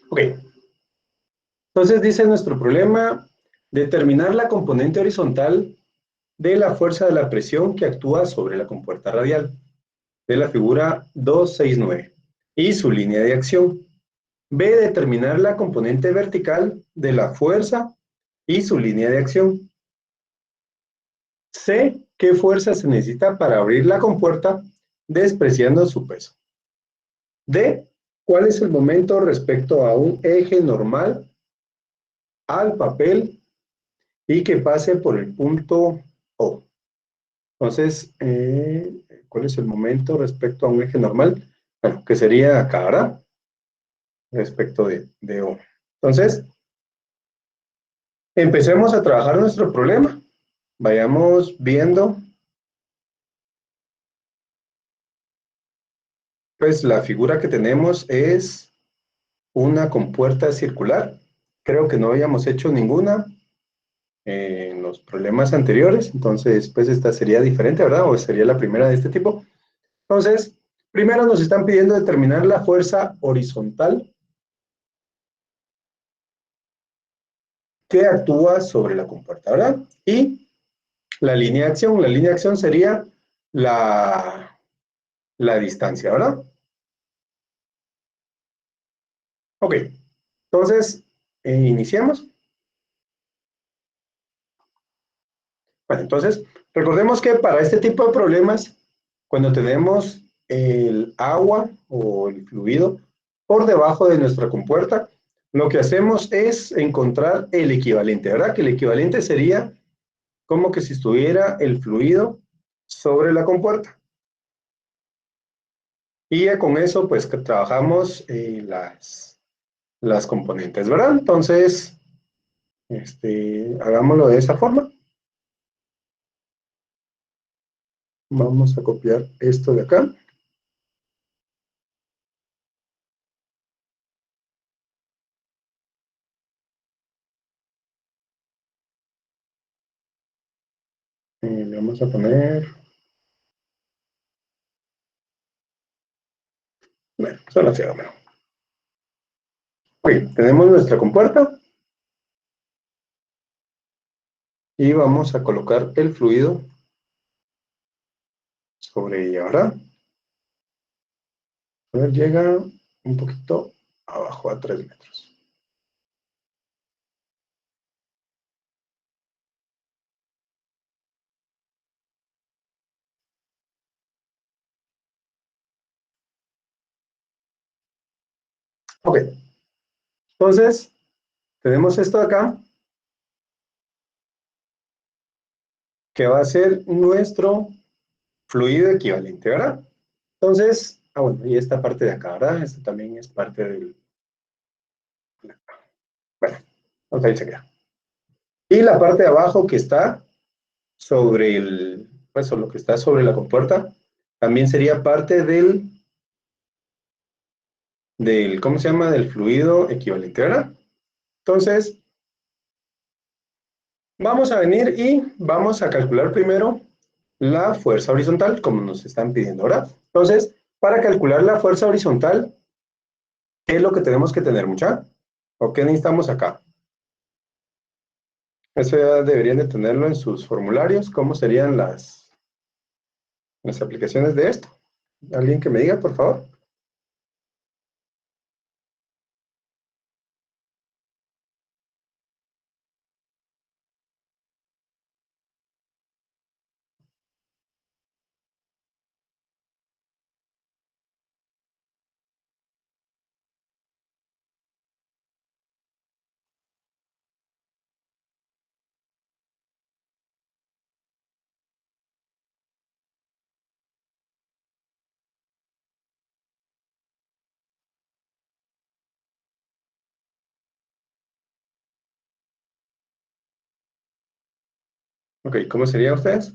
Ok, entonces dice nuestro problema, determinar la componente horizontal de la fuerza de la presión que actúa sobre la compuerta radial de la figura 269 y su línea de acción. B, determinar la componente vertical de la fuerza y su línea de acción. C, qué fuerza se necesita para abrir la compuerta despreciando su peso. D, cuál es el momento respecto a un eje normal al papel y que pase por el punto O. Entonces, ¿cuál es el momento respecto a un eje normal? Bueno, que sería acá, ¿verdad? Respecto de O. Entonces, empecemos a trabajar nuestro problema. Vayamos viendo, pues la figura que tenemos es una compuerta circular. Creo que no habíamos hecho ninguna en los problemas anteriores, entonces pues esta sería diferente, ¿verdad? O sería la primera de este tipo. Entonces, primero nos están pidiendo determinar la fuerza horizontal que actúa sobre la compuerta, ¿verdad? Y la línea de acción. La línea de acción sería la distancia, ¿verdad? Ok, entonces, iniciamos. Bueno, entonces, recordemos que para este tipo de problemas, cuando tenemos el agua o el fluido por debajo de nuestra compuerta, lo que hacemos es encontrar el equivalente, ¿verdad? Que el equivalente sería como que si estuviera el fluido sobre la compuerta. Y ya con eso, pues, que trabajamos las componentes, ¿verdad? Entonces, hagámoslo de esa forma. Vamos a copiar esto de acá. Le vamos a poner... Bueno, solo así, bueno. Ok, tenemos nuestra compuerta y vamos a colocar el fluido sobre ella, ¿verdad? A ver, llega un poquito abajo a 3 metros. Ok, entonces tenemos esto de acá que va a ser nuestro fluido equivalente, ¿verdad? Entonces, bueno, y esta parte de acá, ¿verdad? Esta también es parte del... Bueno, entonces ahí se queda. Y la parte de abajo que está sobre el... Pues, o lo que está sobre la compuerta, también sería parte ¿cómo se llama? Del fluido equivalente, ¿verdad? Entonces, vamos a venir y vamos a calcular primero la fuerza horizontal, como nos están pidiendo, ¿verdad? Entonces, para calcular la fuerza horizontal, ¿qué es lo que tenemos que tener, mucha? ¿O qué necesitamos acá? Eso ya deberían de tenerlo en sus formularios. ¿Cómo serían las aplicaciones de esto? ¿Alguien que me diga, por favor? Ok, ¿cómo serían ustedes?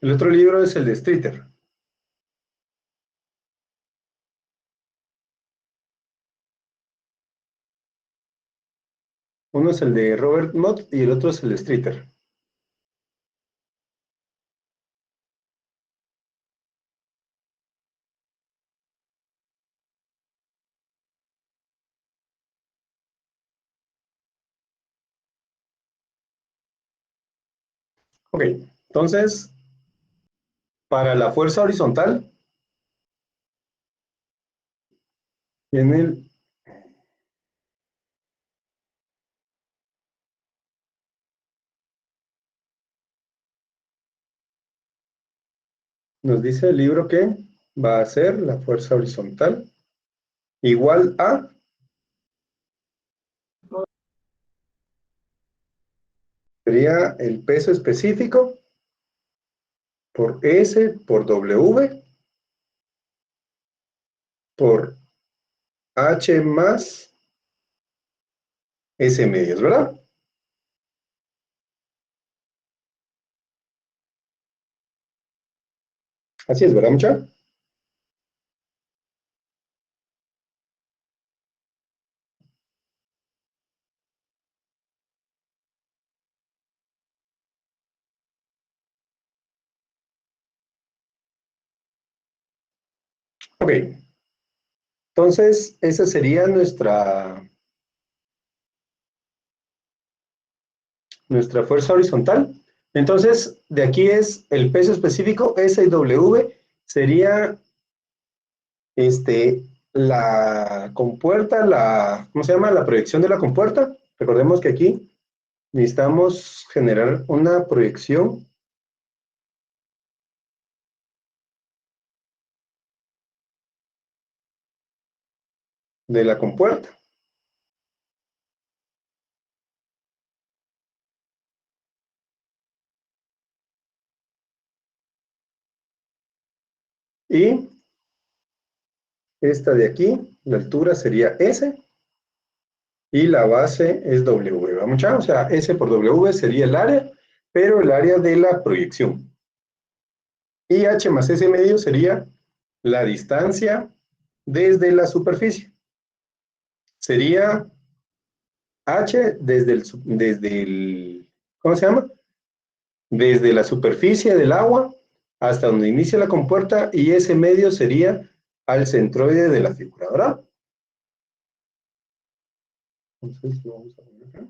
El otro libro es el de Streeter. Uno es el de Robert Mott y el otro es el de Streeter. Ok, entonces, para la fuerza horizontal, tiene nos dice el libro que va a ser la fuerza horizontal igual a, sería el peso específico por S por W por H más S medios, ¿verdad? Así es, ¿verdad, mucha? Ok, entonces esa sería nuestra fuerza horizontal. Entonces, de aquí es el peso específico, S y W, sería la compuerta, ¿cómo se llama? La proyección de la compuerta. Recordemos que aquí necesitamos generar una proyección de la compuerta. Y esta de aquí, la altura sería S y la base es W. ¿Vamos ya? O sea, S por W sería el área, pero el área de la proyección. Y H más S medio sería la distancia desde la superficie. Sería H ¿cómo se llama? Desde la superficie del agua hasta donde inicia la compuerta y ese medio sería al centroide de la figura, ¿verdad? Entonces, vamos a ver acá.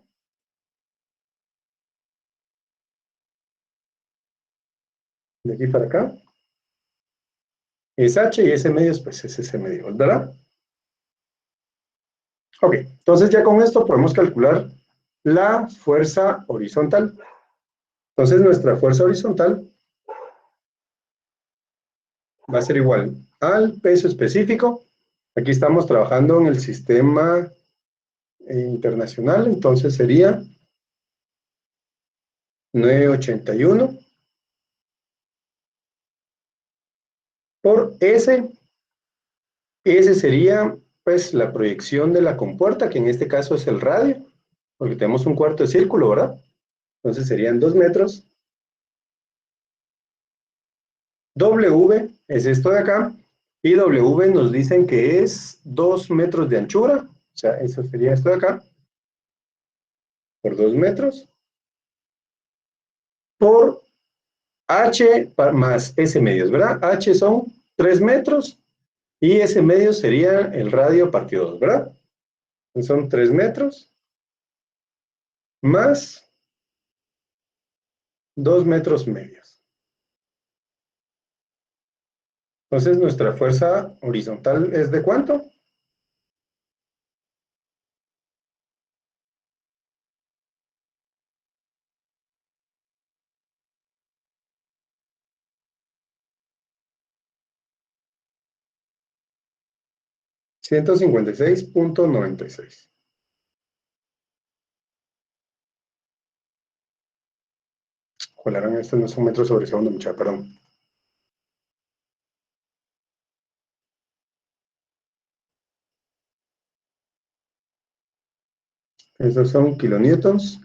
De aquí para acá es H y ese medio pues es ese medio, ¿verdad? Ok, entonces ya con esto podemos calcular la fuerza horizontal. Entonces nuestra fuerza horizontal va a ser igual al peso específico. Aquí estamos trabajando en el sistema internacional, entonces sería 981 por S. S sería pues la proyección de la compuerta, que en este caso es el radio, porque tenemos un cuarto de círculo, ¿verdad? Entonces serían 2 metros. W es esto de acá, y W nos dicen que es 2 metros de anchura, o sea, eso sería esto de acá, por 2 metros, por H más S medios, ¿verdad? H son 3 metros, y S medios sería el radio partido 2, ¿verdad? Entonces son 3 metros más 2 metros medios. Entonces, nuestra fuerza horizontal es ¿de cuánto? 156,96. Joder, esto no es un metro sobre segundo, muchacha, perdón. Estos son kilonewtons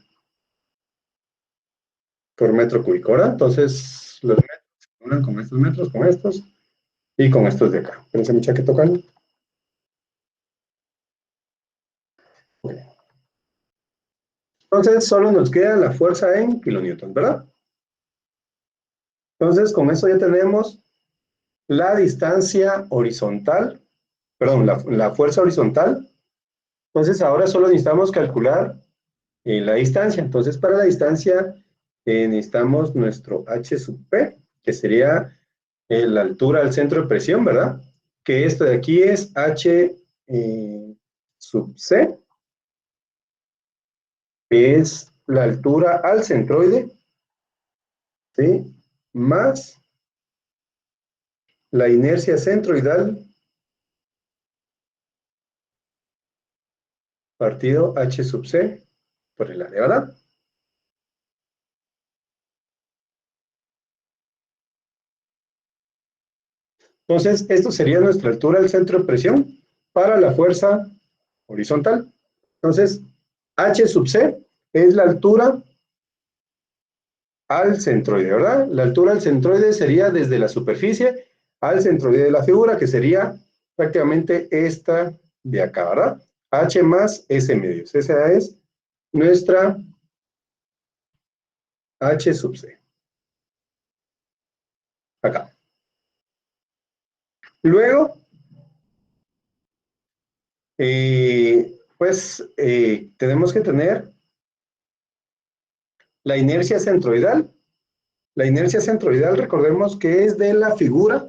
por metro cúbico, ¿verdad? Entonces, los metros calculan con estos metros, con estos, y con estos de acá. Espérense, mucha que tocan. Entonces, solo nos queda la fuerza en kilonewton, ¿verdad? Entonces, con eso ya tenemos la distancia horizontal, perdón, la fuerza horizontal. Entonces, ahora solo necesitamos calcular la distancia. Entonces, para la distancia necesitamos nuestro H sub P, que sería la altura del centro de presión, ¿verdad? Que esto de aquí es H sub C, que es la altura al centroide, ¿sí? Más la inercia centroidal partido H sub C por el área, ¿verdad? Entonces, esto sería nuestra altura del centro de presión para la fuerza horizontal. Entonces, H sub C es la altura al centroide, ¿verdad? La altura al centroide sería desde la superficie al centroide de la figura, que sería prácticamente esta de acá, ¿verdad? H más S medios. Esa es nuestra H sub C. Acá. Luego, tenemos que tener la inercia centroidal. La inercia centroidal, recordemos que es de la figura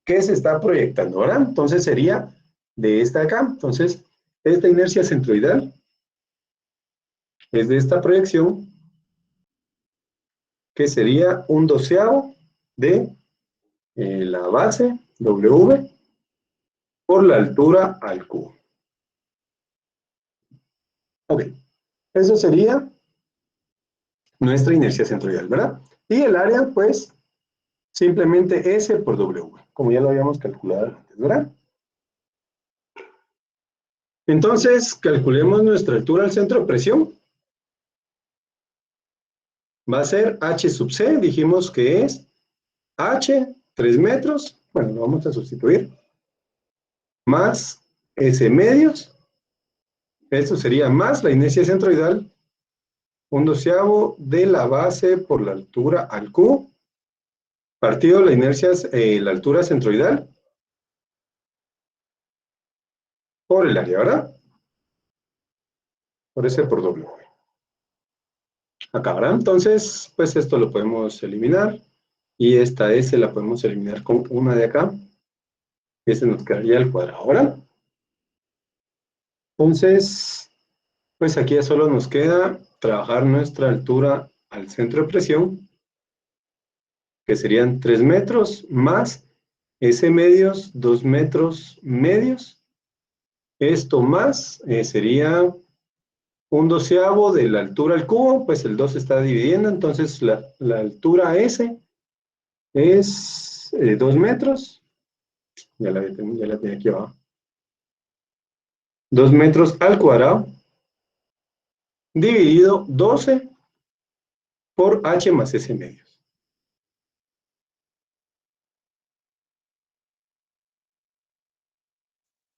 que se está proyectando, ¿verdad? Entonces sería de esta de acá. Entonces, esta inercia centroidal es de esta proyección, que sería 1/12 de la base W por la altura al cubo. Ok, eso sería nuestra inercia centroidal, ¿verdad? Y el área, pues, simplemente S por W, como ya lo habíamos calculado antes, ¿verdad? Entonces, calculemos nuestra altura al centro de presión. Va a ser H sub C, dijimos que es H, 3 metros, bueno, lo vamos a sustituir, más S medios, esto sería más la inercia centroidal, 1/12 de la base por la altura al cubo, partido la inercia, la altura centroidal, por el área, ¿verdad? Por S por W. Acá, ¿verdad? Entonces, pues esto lo podemos eliminar, y esta S la podemos eliminar con una de acá, y ese nos quedaría el cuadrado, ¿verdad? Entonces, pues aquí ya solo nos queda trabajar nuestra altura al centro de presión, que serían 3 metros más S medios, 2 metros medios. Esto más sería 1/12 de la altura al cubo, pues el 2 se está dividiendo, entonces la altura S es 2 metros, ya la tenía aquí abajo, 2 metros al cuadrado, dividido 12 por H más S medios.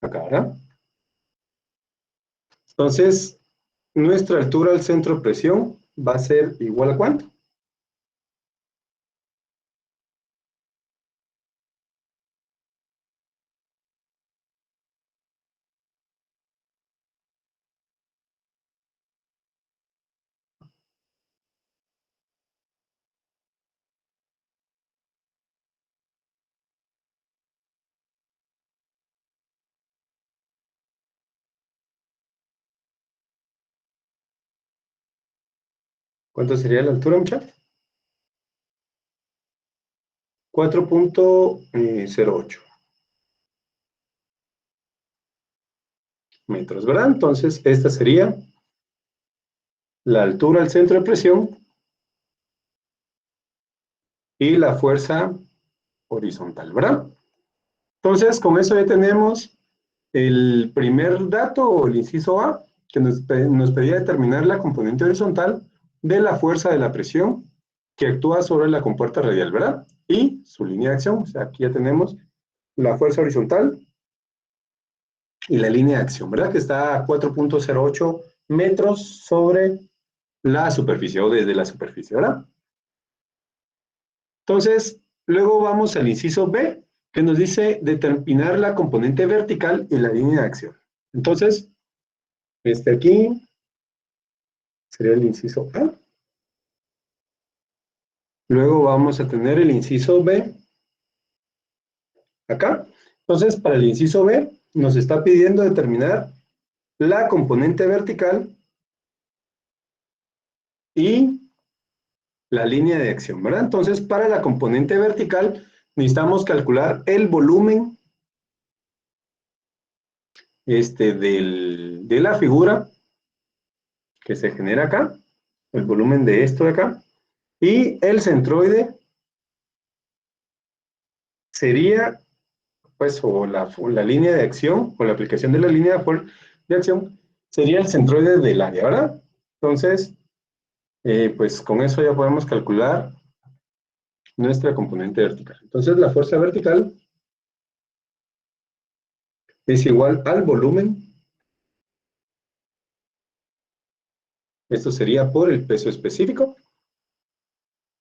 Acá, ¿verdad? Entonces, nuestra altura al centro de presión va a ser igual a ¿cuánto? ¿Cuánto sería la altura, muchachos? 4.08 metros, ¿verdad? Entonces, esta sería la altura al centro de presión y la fuerza horizontal, ¿verdad? Entonces, con eso ya tenemos el primer dato, o el inciso A, que nos pedía determinar la componente horizontal de la fuerza de la presión que actúa sobre la compuerta radial, ¿verdad? y su línea de acción. O sea, aquí ya tenemos la fuerza horizontal y la línea de acción, ¿verdad? Que está a 4.08 metros sobre la superficie o desde la superficie, ¿verdad? Entonces, luego vamos al inciso B, que nos dice determinar la componente vertical y la línea de acción. Entonces, aquí sería el inciso A. Luego vamos a tener el inciso B acá. Entonces, para el inciso B, nos está pidiendo determinar la componente vertical y la línea de acción, ¿verdad? Entonces, para la componente vertical, necesitamos calcular el volumen de la figura que se genera acá, el volumen de esto de acá, y el centroide sería, pues, o la línea de acción, o la aplicación de la línea de acción, sería el centroide del área, ¿verdad? Entonces, pues con eso ya podemos calcular nuestra componente vertical. Entonces, la fuerza vertical es igual al volumen. Esto sería por el peso específico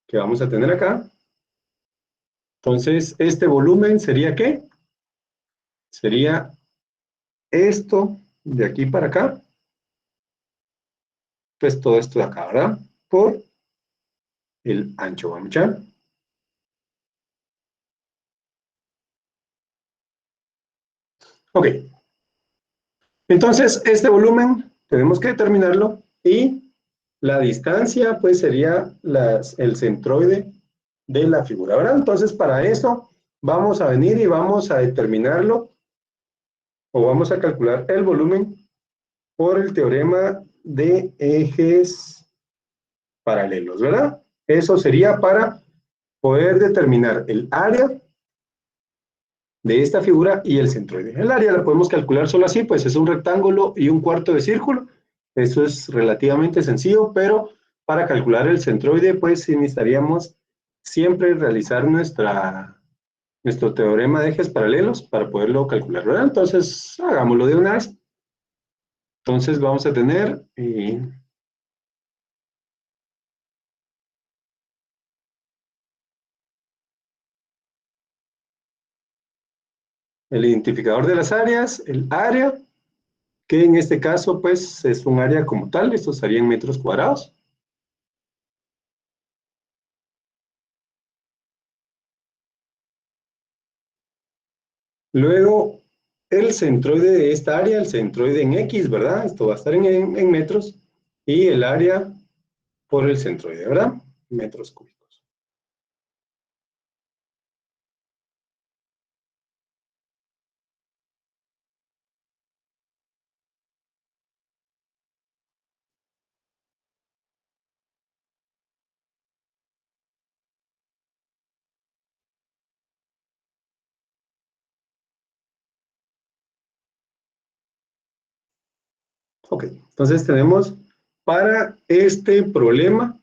que vamos a tener acá. Entonces, este volumen sería ¿qué? Sería esto de aquí para acá, pues todo esto de acá, ¿verdad? Por el ancho, vamos ya. Ok, entonces este volumen tenemos que determinarlo y la distancia pues sería el centroide de la figura, ¿verdad? Entonces para eso vamos a venir y vamos a determinarlo o vamos a calcular el volumen por el teorema de ejes paralelos, ¿verdad? Eso sería para poder determinar el área de esta figura y el centroide. El área la podemos calcular solo así, pues es un rectángulo y un cuarto de círculo. Eso es relativamente sencillo, pero para calcular el centroide, pues sí necesitaríamos siempre realizar nuestro teorema de ejes paralelos para poderlo calcular, ¿verdad? Entonces, hagámoslo de una vez. Entonces vamos a tener el identificador de las áreas, el área, que en este caso pues es un área como tal, esto estaría en metros cuadrados. Luego, el centroide de esta área, el centroide en X, ¿verdad? Esto va a estar en metros. Y el área por el centroide, ¿verdad? Metros cúbicos. Ok, entonces tenemos para este problema,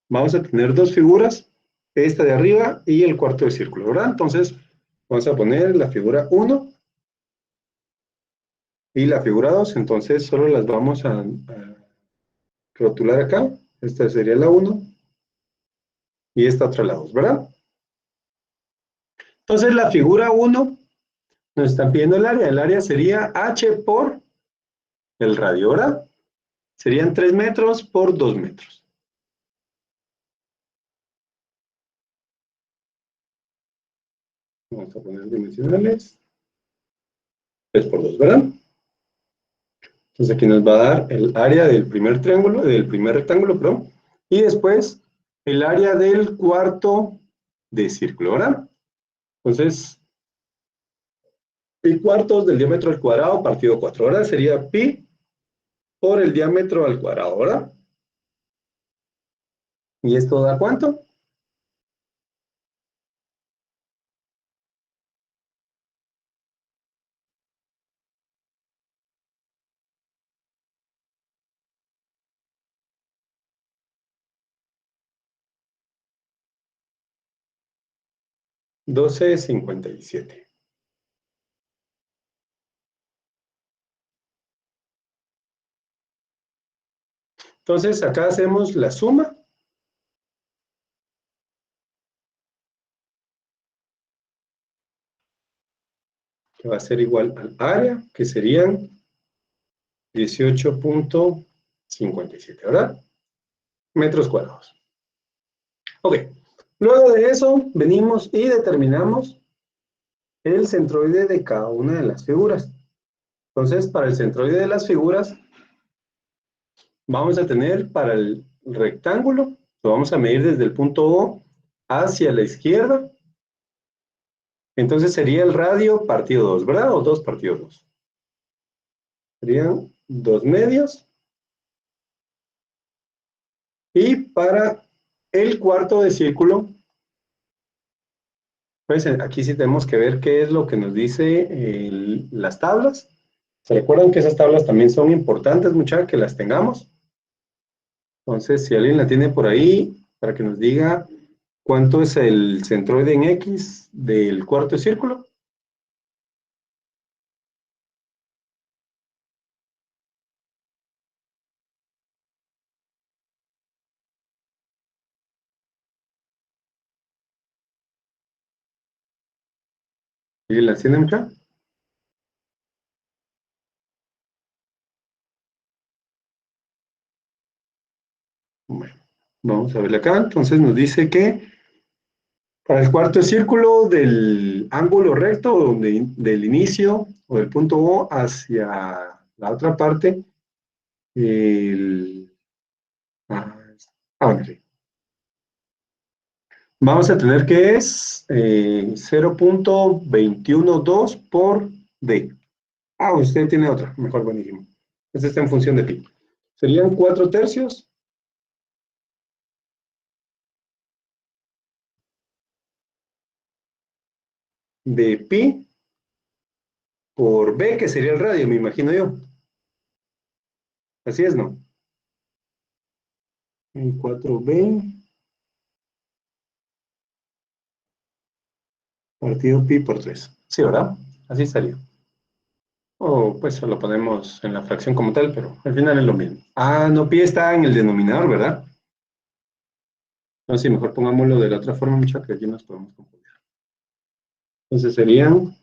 vamos a tener dos figuras, esta de arriba y el cuarto de círculo, ¿verdad? Entonces, vamos a poner la figura 1 y la figura 2, entonces solo las vamos a rotular acá. Esta sería la 1 y esta otra la 2, ¿verdad? Entonces, la figura 1 nos están pidiendo el área sería h por el radio, ¿verdad? Serían 3 metros por 2 metros. Vamos a poner dimensionales. 3 por 2, ¿verdad? Entonces aquí nos va a dar el área del primer triángulo, del primer rectángulo, perdón, y después el área del cuarto de círculo, ¿verdad? Entonces, pi cuartos del diámetro al cuadrado partido 4, ¿verdad? Sería pi por el diámetro al cuadrado, ¿verdad? ¿Y esto da cuánto? 12,57. Entonces, acá hacemos la suma. Que va a ser igual al área, que serían 18,57, ¿verdad? Metros cuadrados. Ok. Luego de eso, venimos y determinamos el centroide de cada una de las figuras. Entonces, para el centroide de las figuras, vamos a tener para el rectángulo, lo vamos a medir desde el punto O hacia la izquierda. Entonces sería el radio partido 2, ¿verdad? O 2 partido 2. Serían 2 medios. Y para el cuarto de círculo, pues aquí sí tenemos que ver qué es lo que nos dice las tablas. ¿Se recuerdan que esas tablas también son importantes, muchachos, que las tengamos? Entonces, si alguien la tiene por ahí, para que nos diga cuánto es el centroide en X del cuarto de círculo. ¿Y la tiene, muchachos? Bueno, vamos a verla acá. Entonces nos dice que para el cuarto círculo del ángulo recto del inicio o del punto O hacia la otra parte, el, bueno, sí. Vamos a tener que es 0,212 por D. Usted tiene otra, mejor, buenísimo. Este está en función de pi. Serían 4 tercios de pi por B, que sería el radio, me imagino yo. Así es, ¿no? En 4B partido pi por 3. Sí, ¿verdad? Así estaría. O pues lo ponemos en la fracción como tal, pero al final es lo mismo. No, pi está en el denominador, ¿verdad? No, sí, mejor pongámoslo de la otra forma, mucha que aquí nos podemos confundir. Entonces serían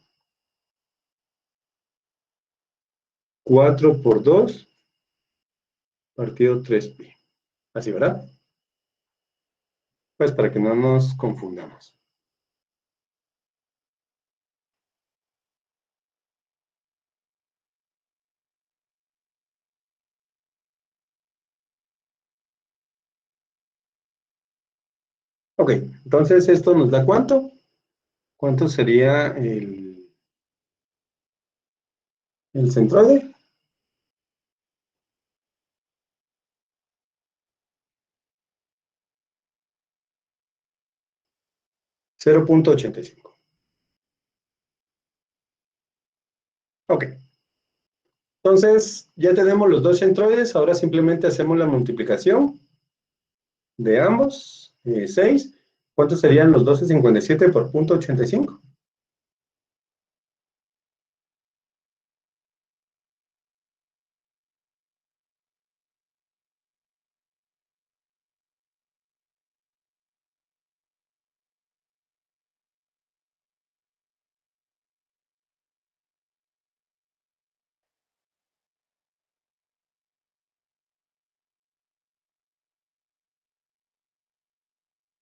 4 por 2 partido 3pi. Así, ¿verdad? Pues para que no nos confundamos. Ok, entonces esto nos da ¿cuánto? ¿Cuánto sería el centroide? 0,85. Ok. Entonces, ya tenemos los dos centroides, ahora simplemente hacemos la multiplicación de ambos, 6. ¿Cuántos serían los 12,57 por 0,85?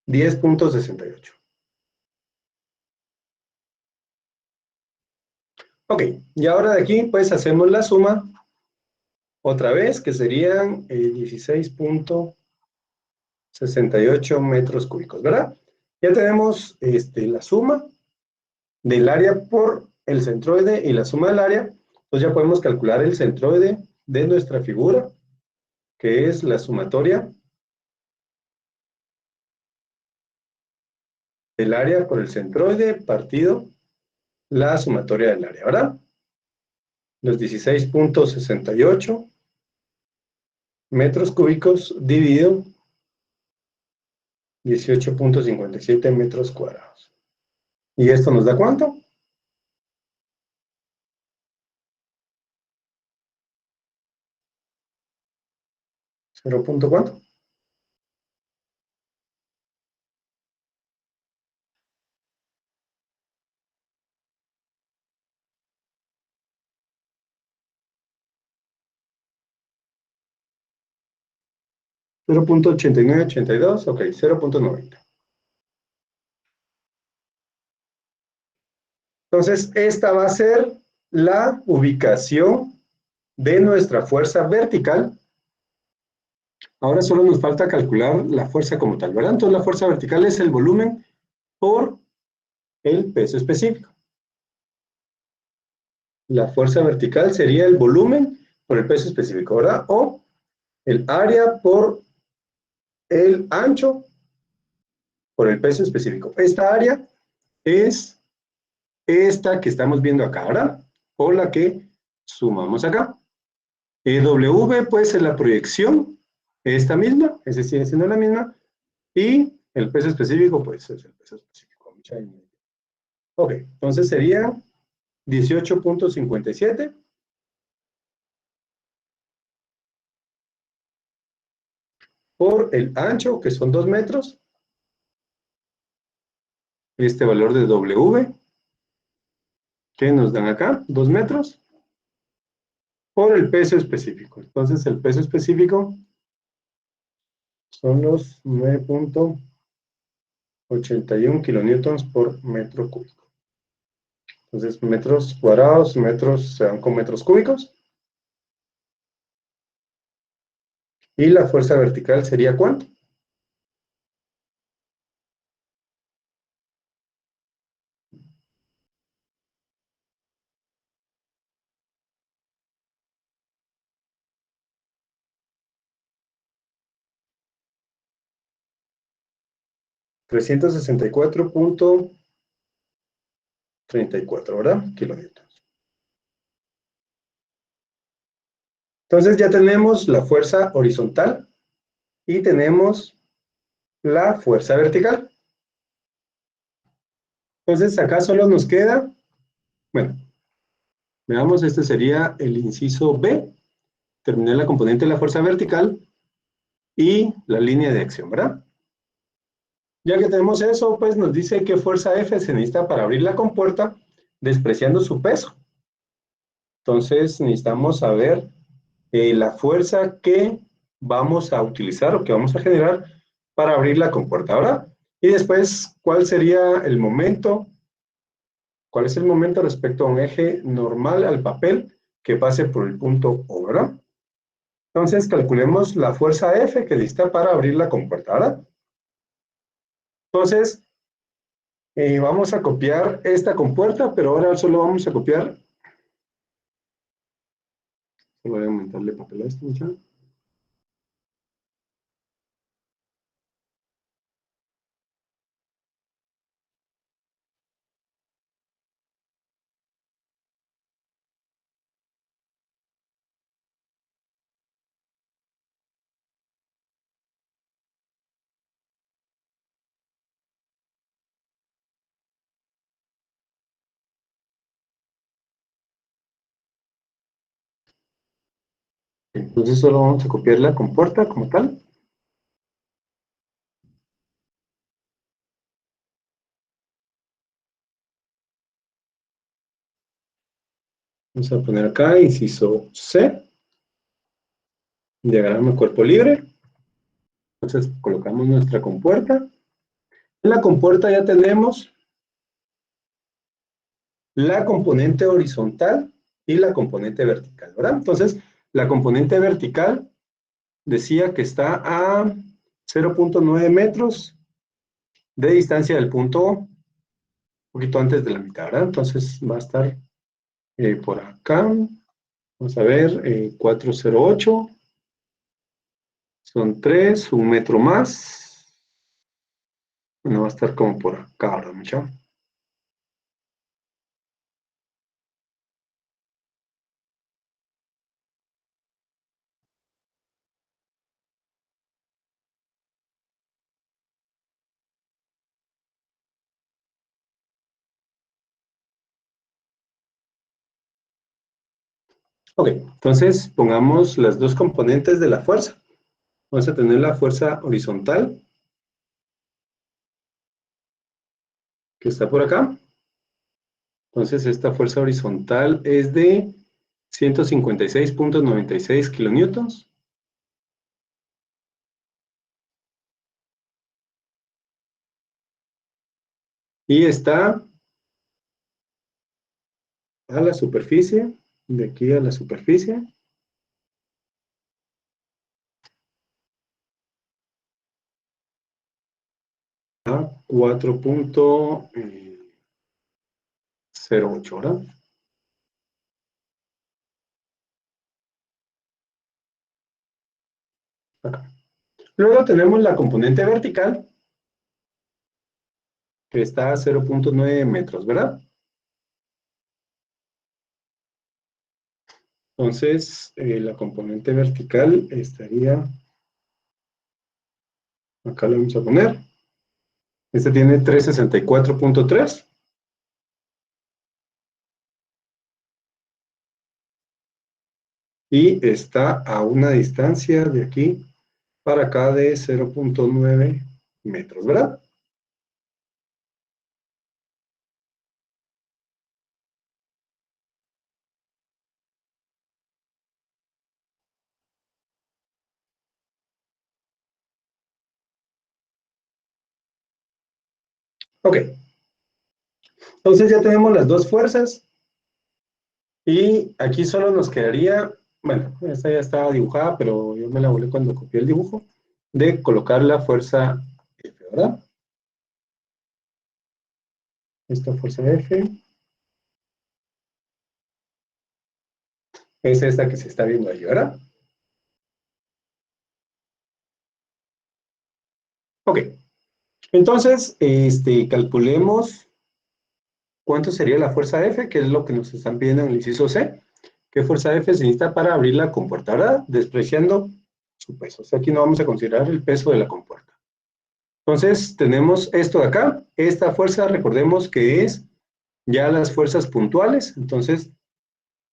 $10,68. Ok, y ahora de aquí pues hacemos la suma otra vez, que serían 16,68 metros cúbicos, ¿verdad? Ya tenemos la suma del área por el centroide y la suma del área, entonces ya podemos calcular el centroide de nuestra figura, que es la sumatoria del área por el centroide partido la sumatoria del área, ¿verdad? Los 16,68 metros cúbicos dividido 18,57 metros cuadrados. ¿Y esto nos da cuánto? 0 punto cuánto. 0.8982, ok, 0.90. Entonces, esta va a ser la ubicación de nuestra fuerza vertical. Ahora solo nos falta calcular la fuerza como tal, ¿verdad? Entonces, la fuerza vertical es el volumen por el peso específico. La fuerza vertical sería el volumen por el peso específico, ¿verdad? O el área por el ancho por el peso específico. Esta área es esta que estamos viendo acá, ¿verdad? O la que sumamos acá. W, pues, es la proyección, esta misma, ese sigue siendo la misma, y el peso específico, pues, es el peso específico. Ok, entonces sería 18.57 por el ancho, que son 2 metros, este valor de W, que nos dan acá, 2 metros, por el peso específico. Entonces, el peso específico son los 9.81 kilonewtons por metro cúbico. Entonces, metros cuadrados, metros se dan con metros cúbicos. Y la fuerza vertical sería ¿cuánto? 364.34, ¿verdad? Kilonewtons. Entonces ya tenemos la fuerza horizontal y tenemos la fuerza vertical. Entonces acá solo nos queda, bueno, veamos, este sería el inciso B, terminar la componente de la fuerza vertical y la línea de acción, ¿verdad? Ya que tenemos eso, pues nos dice qué fuerza F se necesita para abrir la compuerta, despreciando su peso. Entonces necesitamos saber la fuerza que vamos a utilizar o que vamos a generar para abrir la compuerta, ¿verdad? Y después, ¿cuál sería el momento? ¿Cuál es el momento respecto a un eje normal al papel que pase por el punto O, ¿verdad? Entonces, calculemos la fuerza F que necesita para abrir la compuerta, ¿verdad? Entonces, vamos a copiar esta compuerta, pero ahora solo vamos a copiar. Voy a aumentarle papel a esto, muchachos. Entonces, solo vamos a copiar la compuerta como tal. Vamos a poner acá, inciso C, diagrama cuerpo libre. Entonces, colocamos nuestra compuerta. En la compuerta ya tenemos la componente horizontal y la componente vertical, ¿verdad? Entonces, la componente vertical decía que está a 0.9 metros de distancia del punto O, un poquito antes de la mitad, ¿verdad? Entonces, va a estar por acá. Vamos a ver, 408. Son 3, un metro más. Bueno, va a estar como por acá, ¿verdad, muchachos? Ok, entonces pongamos las dos componentes de la fuerza. Vamos a tener la fuerza horizontal, que está por acá. Entonces esta fuerza horizontal es de 156.96 kilonewtons. Y está a la superficie, de aquí a la superficie, a 4.08, ¿verdad? Acá. Luego tenemos la componente vertical, que está a 0.9 metros, ¿verdad? Entonces, la componente vertical estaría, acá lo vamos a poner. Este tiene 364.3. Y está a una distancia de aquí para acá de 0.9 metros, ¿verdad? Ok, entonces ya tenemos las dos fuerzas y aquí solo nos quedaría, bueno, esta ya estaba dibujada, pero yo me la volé cuando copié el dibujo, de colocar la fuerza F, ¿verdad? Esta fuerza F es esta que se está viendo ahí, ¿verdad? Ok, entonces, calculemos cuánto sería la fuerza F, que es lo que nos están pidiendo en el inciso C. ¿Qué fuerza F se necesita para abrir la compuerta, verdad? Despreciando su peso. O sea, aquí no vamos a considerar el peso de la compuerta. Entonces, tenemos esto de acá. Esta fuerza, recordemos que es ya las fuerzas puntuales. Entonces,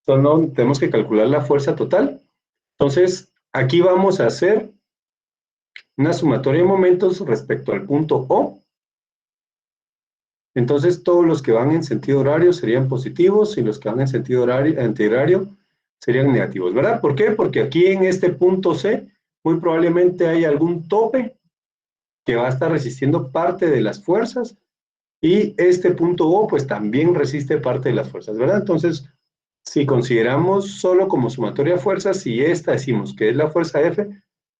solo tenemos que calcular la fuerza total. Entonces, aquí vamos a hacer una sumatoria de momentos respecto al punto O. Entonces, todos los que van en sentido horario serían positivos y los que van en sentido antihorario serían negativos, ¿verdad? ¿Por qué? Porque aquí en este punto C, muy probablemente hay algún tope que va a estar resistiendo parte de las fuerzas y este punto O, pues también resiste parte de las fuerzas, ¿verdad? Entonces, si consideramos solo como sumatoria de fuerzas, si esta decimos que es la fuerza F,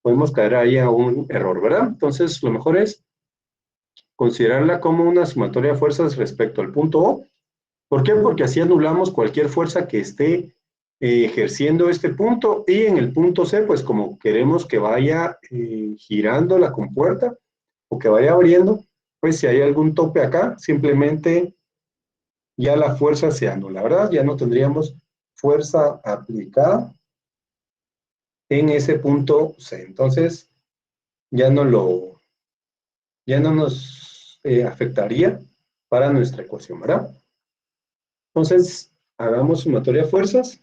podemos caer ahí a un error, ¿verdad? Entonces, lo mejor es considerarla como una sumatoria de fuerzas respecto al punto O. ¿Por qué? Porque así anulamos cualquier fuerza que esté ejerciendo este punto y en el punto C, pues como queremos que vaya girando la compuerta o que vaya abriendo, pues si hay algún tope acá, simplemente ya la fuerza se anula, ¿verdad? Ya no tendríamos fuerza aplicada en ese punto C. Entonces, ya no lo, ya no nos afectaría para nuestra ecuación, ¿verdad? Entonces, hagamos sumatoria de fuerzas,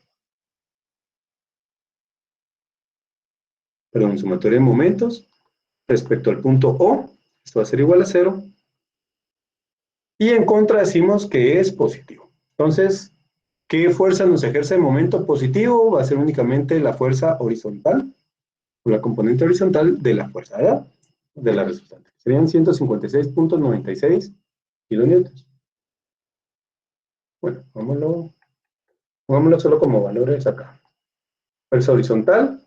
perdón, sumatoria de momentos respecto al punto O, esto va a ser igual a 0, y en contra decimos que es positivo. Entonces, ¿qué fuerza nos ejerce el momento positivo? Va a ser únicamente la fuerza horizontal, o la componente horizontal de la fuerza, ¿verdad? De la resultante. Serían 156.96 kilonewtons. Bueno, pongámoslo solo como valores acá. Fuerza horizontal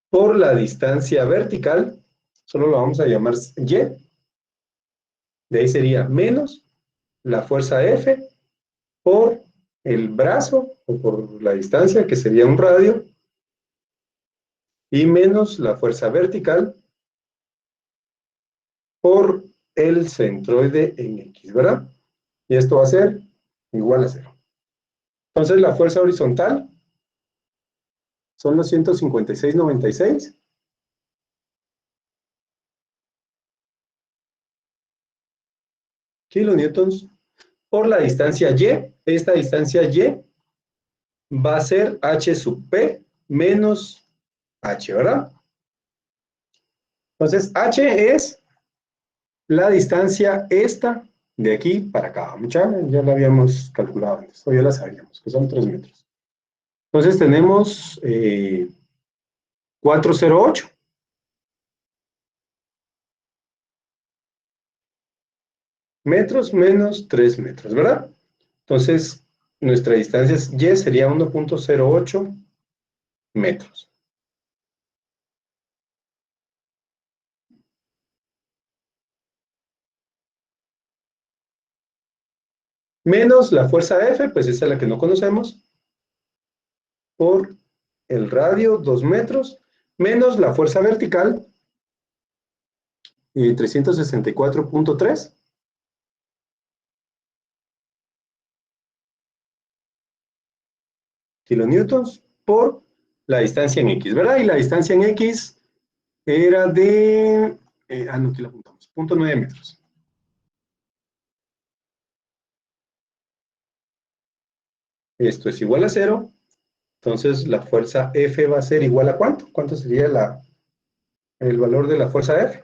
por la distancia vertical, solo lo vamos a llamar Y, de ahí sería menos la fuerza F por el brazo o por la distancia, que sería un radio, y menos la fuerza vertical por el centroide en X, ¿verdad? Y esto va a ser igual a 0. Entonces la fuerza horizontal son los 156.96 kilonewtons por la distancia Y. Esta distancia Y va a ser H sub P menos H, ¿verdad? Entonces, H es la distancia esta de aquí para acá. Ya la habíamos calculado antes, o ya la sabíamos, que son 3 metros. Entonces tenemos 408 metros menos 3 metros, ¿verdad? Entonces, nuestra distancia Y sería 1.08 metros. Menos la fuerza F, pues esa es la que no conocemos, por el radio, 2 metros, menos la fuerza vertical, 364.3 kilonewtons por la distancia en X, ¿verdad? Y la distancia en X era de, no, aquí la apuntamos, 0.9 metros. Esto es igual a 0, entonces la fuerza F va a ser igual a ¿cuánto? ¿Cuánto sería el valor de la fuerza F?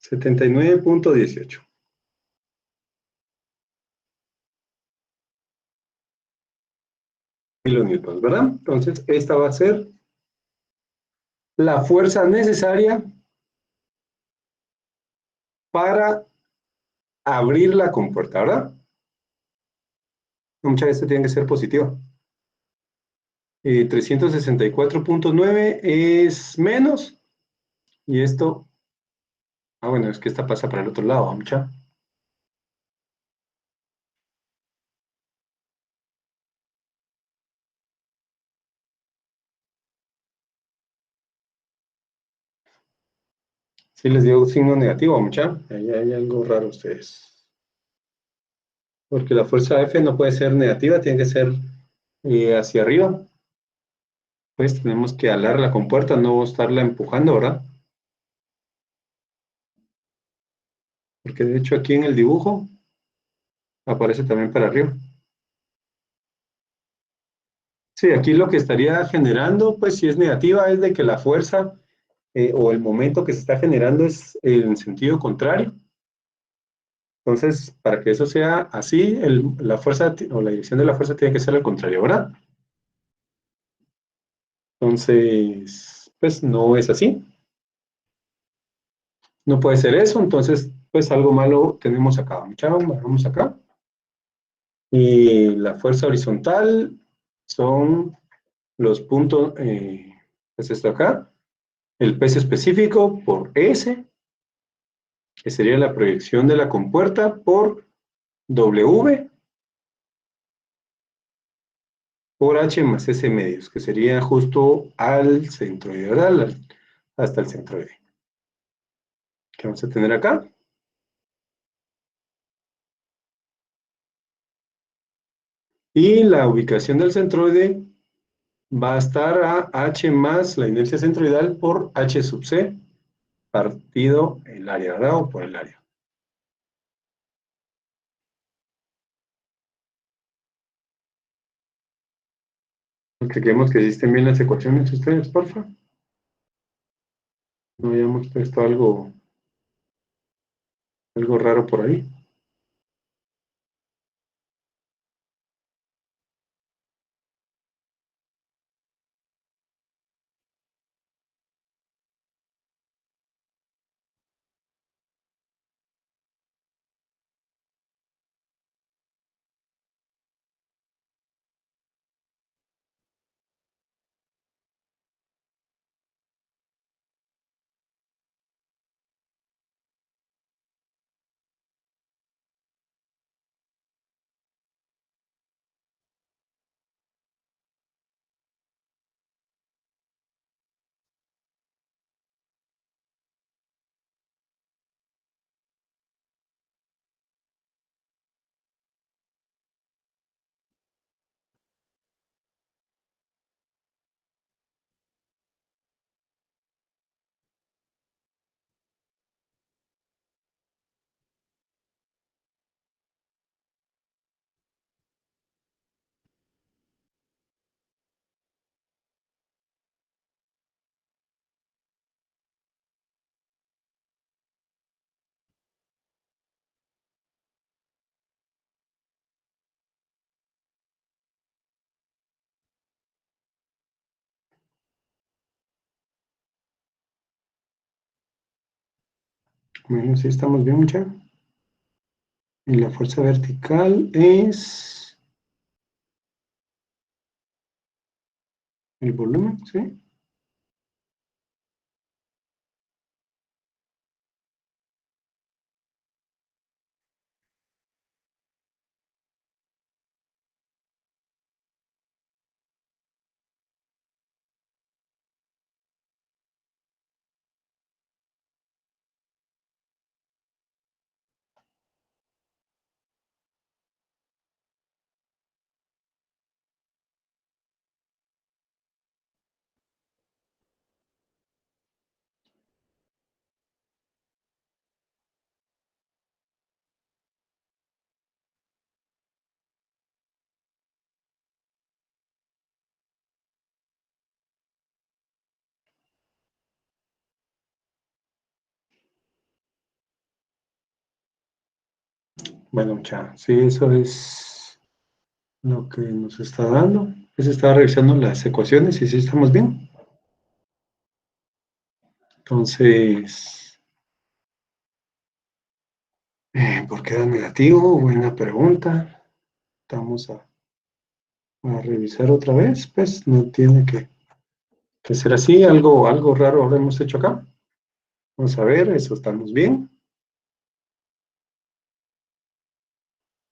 $79.18 kilonewtons, ¿verdad? Entonces, esta va a ser la fuerza necesaria para abrir la compuerta, ¿verdad? Muchas veces tiene que ser positiva. 364.9 es menos, y esto, bueno, es que esta pasa para el otro lado, mucha. Sí les dio signo negativo, mucha. Ahí hay algo raro ustedes. Porque la fuerza F no puede ser negativa, tiene que ser hacia arriba. Pues tenemos que alar la compuerta, no estarla empujando, ¿verdad? Porque de hecho aquí en el dibujo aparece también para arriba. Sí, aquí lo que estaría generando, pues si es negativa, es de que la fuerza o el momento que se está generando es en sentido contrario. Entonces, para que eso sea así, la fuerza o la dirección de la fuerza tiene que ser al contrario, ¿verdad? Entonces, pues no es así. No puede ser eso, entonces, pues algo malo tenemos acá. Vamos acá. Y la fuerza horizontal son los puntos, es esto acá, el peso específico por S, que sería la proyección de la compuerta por W por H más S medios, que sería justo al centroide, ¿verdad? Hasta el centroide. ¿Qué vamos a tener acá? Y la ubicación del centroide va a estar a H más la inercia centroidal por H sub C, partido el área, ¿verdad? O por el área. Chequemos que existen bien las ecuaciones ustedes, porfa. No hayamos puesto algo raro por ahí. Bueno, sí estamos bien, mucha. Y la fuerza vertical es el volumen, ¿sí? Bueno, mucha, sí, eso es lo que nos está dando. Pues estaba revisando las ecuaciones y sí estamos bien. Entonces, ¿por qué da negativo? Buena pregunta. Vamos a revisar otra vez. Pues no tiene que ser así. Algo raro habremos hecho acá. Vamos a ver, eso estamos bien.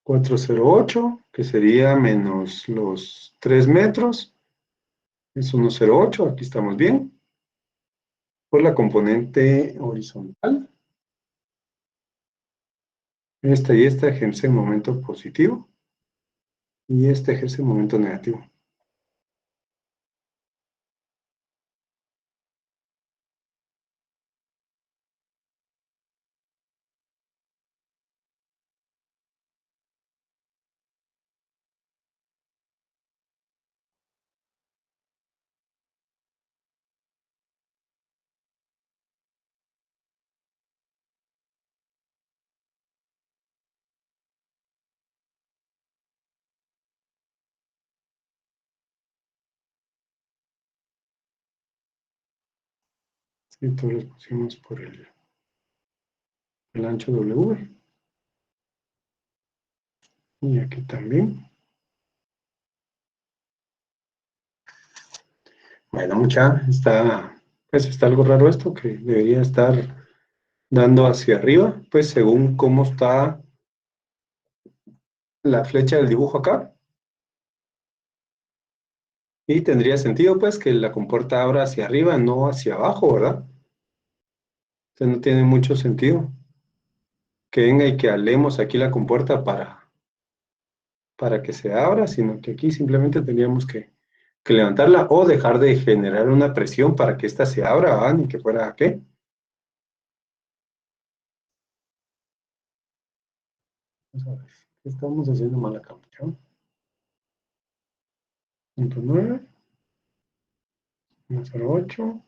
408, que sería menos los 3 metros. Es 108, aquí estamos bien. Por la componente horizontal. Esta y esta ejercen momento positivo. Y esta ejerce momento negativo. Sí, todos los pusimos por el ancho W. Y aquí también. Bueno, mucha, pues está algo raro esto, que debería estar dando hacia arriba, pues según cómo está la flecha del dibujo acá. Y tendría sentido, pues, que la compuerta abra hacia arriba, no hacia abajo, ¿verdad? Entonces no tiene mucho sentido que venga y que alemos aquí la compuerta para que se abra, sino que aquí simplemente teníamos que levantarla o dejar de generar una presión para que ésta se abra, ¿verdad? Ni que fuera, ¿qué? Vamos a ver, ¿qué estamos haciendo mal acá? ¿Ya? Punto 9, 1,08.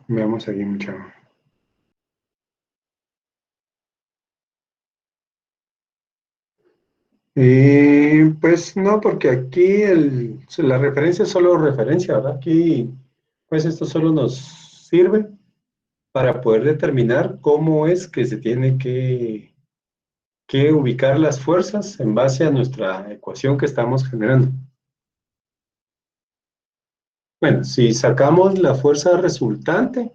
Veamos ahí, muchachos. Pues no, porque aquí la referencia es solo referencia, ¿verdad? Aquí, pues esto solo nos sirve para poder determinar cómo es que se tiene que ubicar las fuerzas en base a nuestra ecuación que estamos generando. Bueno, si sacamos la fuerza resultante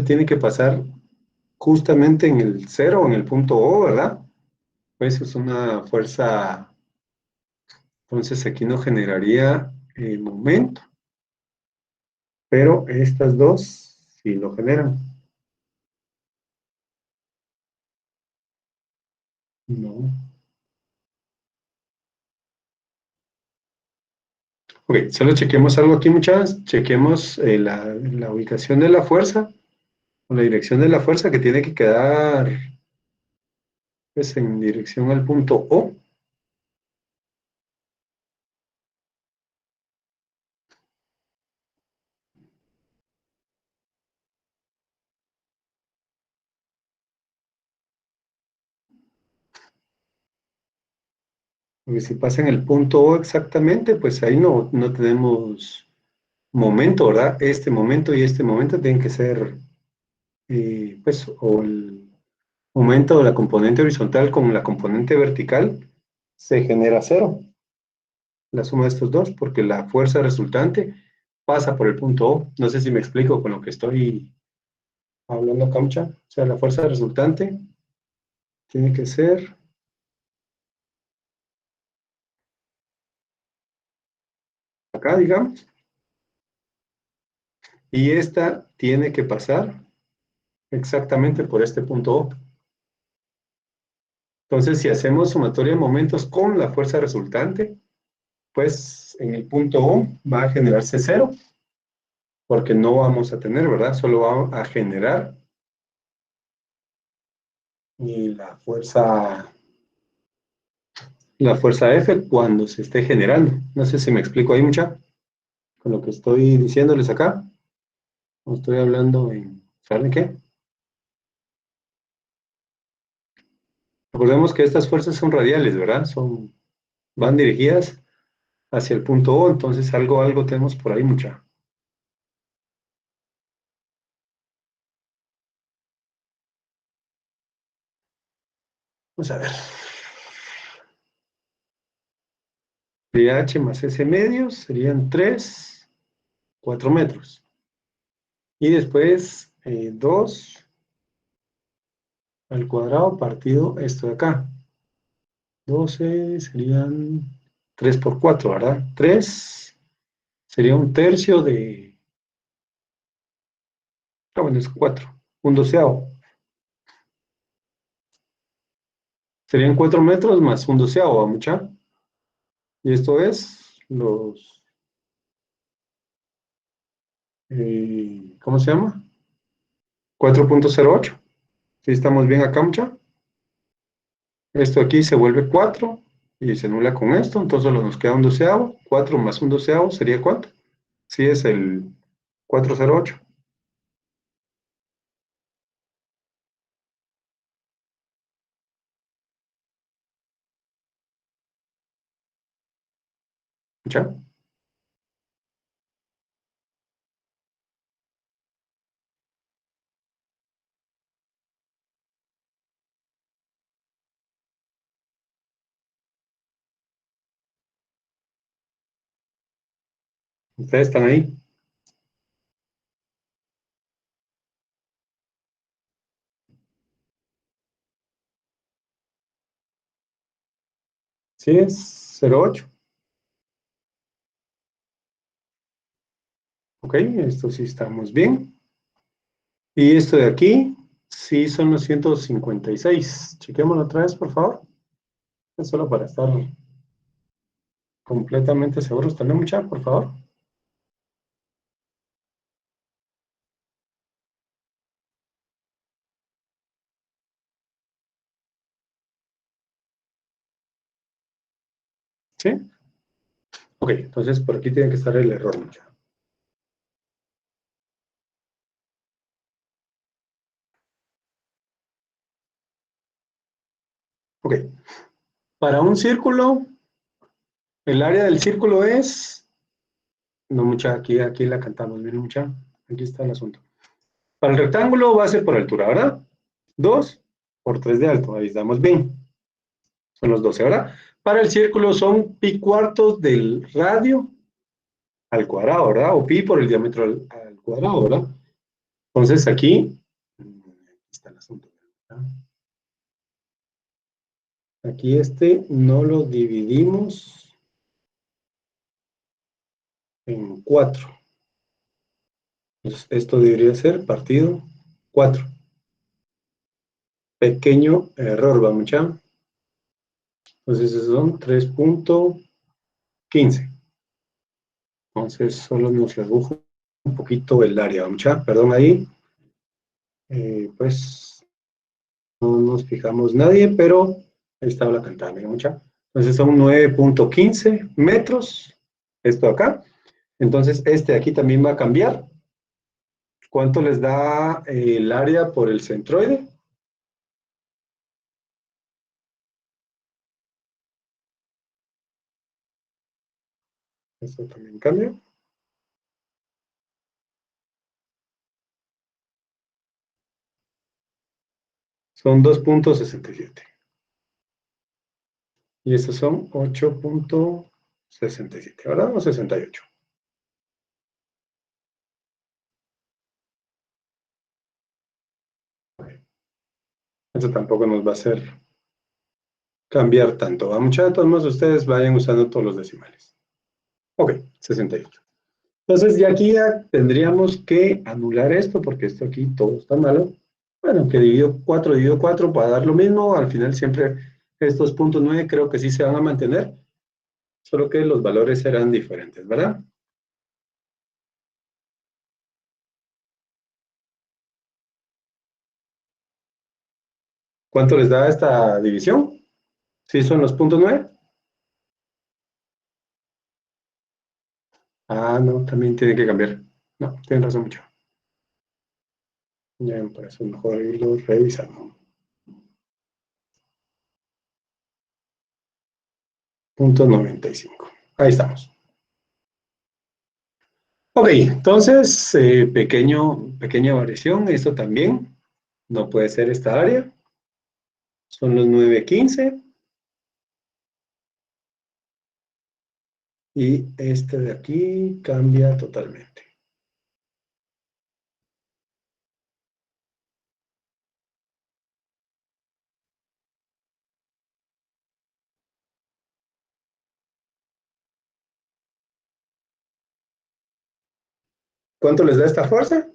tiene que pasar justamente en el cero, en el punto O, ¿verdad? Pues es una fuerza, entonces aquí no generaría momento, pero estas dos sí lo generan. No. Ok, solo chequemos algo aquí, muchachas. Chequemos la ubicación de la fuerza, o la dirección de la fuerza que tiene que quedar pues, en dirección al punto O. Porque si pasa en el punto O exactamente, pues ahí no tenemos momento, ¿verdad? Este momento y este momento tienen que ser, pues, o el momento de la componente horizontal con la componente vertical se genera cero, la suma de estos dos, porque la fuerza resultante pasa por el punto O. No sé si me explico con lo que estoy hablando, Camcha. O sea, la fuerza resultante tiene que ser acá, digamos, y esta tiene que pasar exactamente por este punto O. Entonces, si hacemos sumatoria de momentos con la fuerza resultante, pues en el punto O va a generarse cero, porque no vamos a tener, ¿verdad? Solo va a generar la fuerza F cuando se esté generando. No sé si me explico ahí mucha con lo que estoy diciéndoles acá. O estoy hablando ¿saben qué? Recordemos que estas fuerzas son radiales, ¿verdad? Van dirigidas hacia el punto O, entonces algo tenemos por ahí mucha. Vamos a ver. H más S medios serían 3, 4 metros. Y después 2 al cuadrado partido esto de acá. 12 serían 3 por 4, ¿verdad? 3 sería un tercio de... Ah, bueno, es 4. Un doceavo. Serían 4 metros más un doceavo, ¿va mucha? Y esto es ¿cómo se llama? 4,08. ¿Sí estamos bien acá, mucha? Esto aquí se vuelve 4 y se anula con esto, entonces solo nos queda un doceavo. 4 más un doceavo sería ¿cuánto? Sí, es el 408. ¿Ya? Ustedes están ahí. Sí, es 08. Ok, esto sí estamos bien. Y esto de aquí, sí son los 156. Chequémoslo otra vez, por favor. Es solo para estar completamente seguros. ¿Tenemos mucha, por favor? ¿Sí? Ok, entonces por aquí tiene que estar el error, mucha. Ok, para un círculo, el área del círculo es... No, mucha, aquí la cantamos, miren, mucha. Aquí está el asunto. Para el rectángulo, base por altura, ¿verdad? 2 por 3 de alto, ahí estamos bien. Son los 12, ¿verdad? Para el círculo son pi cuartos del radio al cuadrado, ¿verdad? O pi por el diámetro al cuadrado, ¿verdad? Entonces aquí está el asunto, ¿verdad? Aquí este no lo dividimos en 4. Entonces esto debería ser partido 4. Pequeño error, ¿va mucha? Entonces esos son 3.15. Entonces solo nos redujo un poquito el área, ¿va mucha? Perdón ahí. Pues no nos fijamos nadie, pero ahí estaba la cantada, mira mucha. Entonces son 9.15 metros, esto acá. Entonces este de aquí también va a cambiar. ¿Cuánto les da el área por el centroide? Eso también cambia. Son 2.67. Y estos son 8.67, ¿verdad? O 68. Eso tampoco nos va a hacer cambiar tanto. A muchos de todos modos ustedes vayan usando todos los decimales. Ok, 68. Entonces ya aquí ya tendríamos que anular esto porque esto aquí todo está malo. Bueno, que dividido 4 para dar lo mismo. Al final siempre estos puntos 9 creo que sí se van a mantener, solo que los valores serán diferentes, ¿verdad? ¿Cuánto les da esta división? ¿Sí son los puntos 9? Ah, no, también tiene que cambiar. No, tienen razón mucho. Ya me parece mejor irlo revisando. Punto 95. Ahí estamos. Ok, entonces, pequeña variación, esto también no puede ser esta área. Son los 9.15 y este de aquí cambia totalmente. ¿Cuánto les da esta fuerza?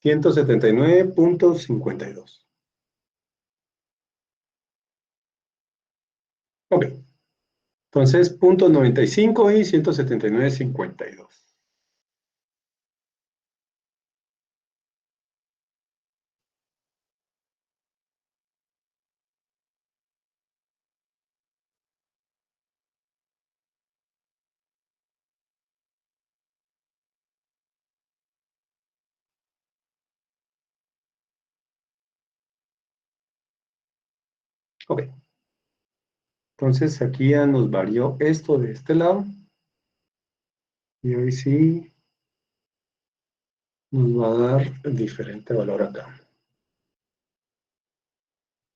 179.52. Ok, entonces punto 95 y 179.52. Ok. Entonces aquí ya nos varió esto de este lado. Y hoy sí nos va a dar diferente valor acá.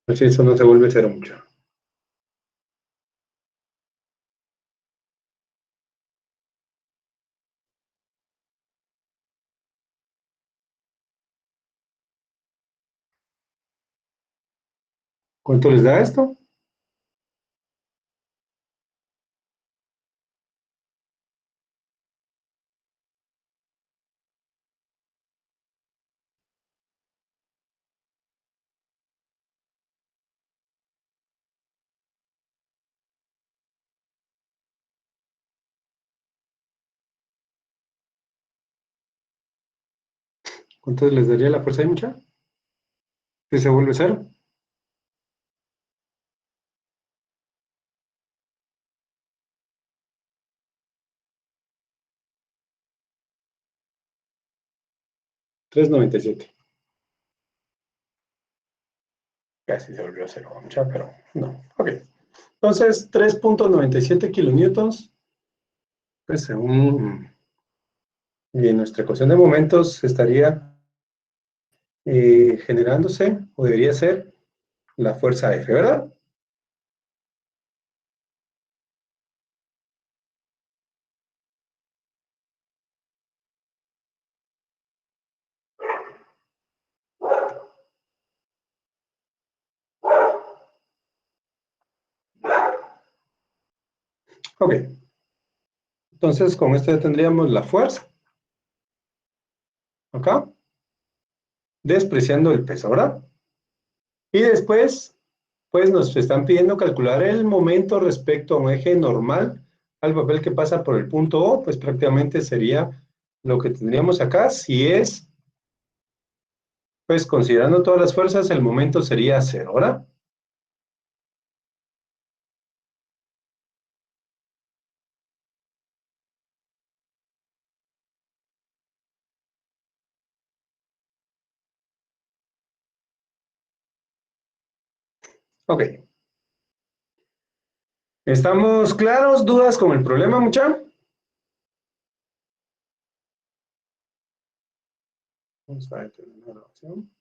Así eso no se vuelve cero mucho. ¿Cuánto les da esto? ¿Cuánto les daría la fuerza ahí, mucha? ¿Que se vuelve cero? 3,97. Casi se volvió cero, mucha, pero no. Ok. Entonces, 3,97 kilonewtons, pues según y en nuestra ecuación de momentos estaría generándose, o debería ser, la fuerza F, ¿verdad? Ok. Entonces, con esto ya tendríamos la fuerza, acá, despreciando el peso, ¿verdad? Y después, pues nos están pidiendo calcular el momento respecto a un eje normal al papel que pasa por el punto O, pues prácticamente sería lo que tendríamos acá. Si es, pues considerando todas las fuerzas, el momento sería cero, ¿verdad? Ok. ¿Estamos claros? ¿Dudas con el problema, mucha? Vamos a detener la grabación.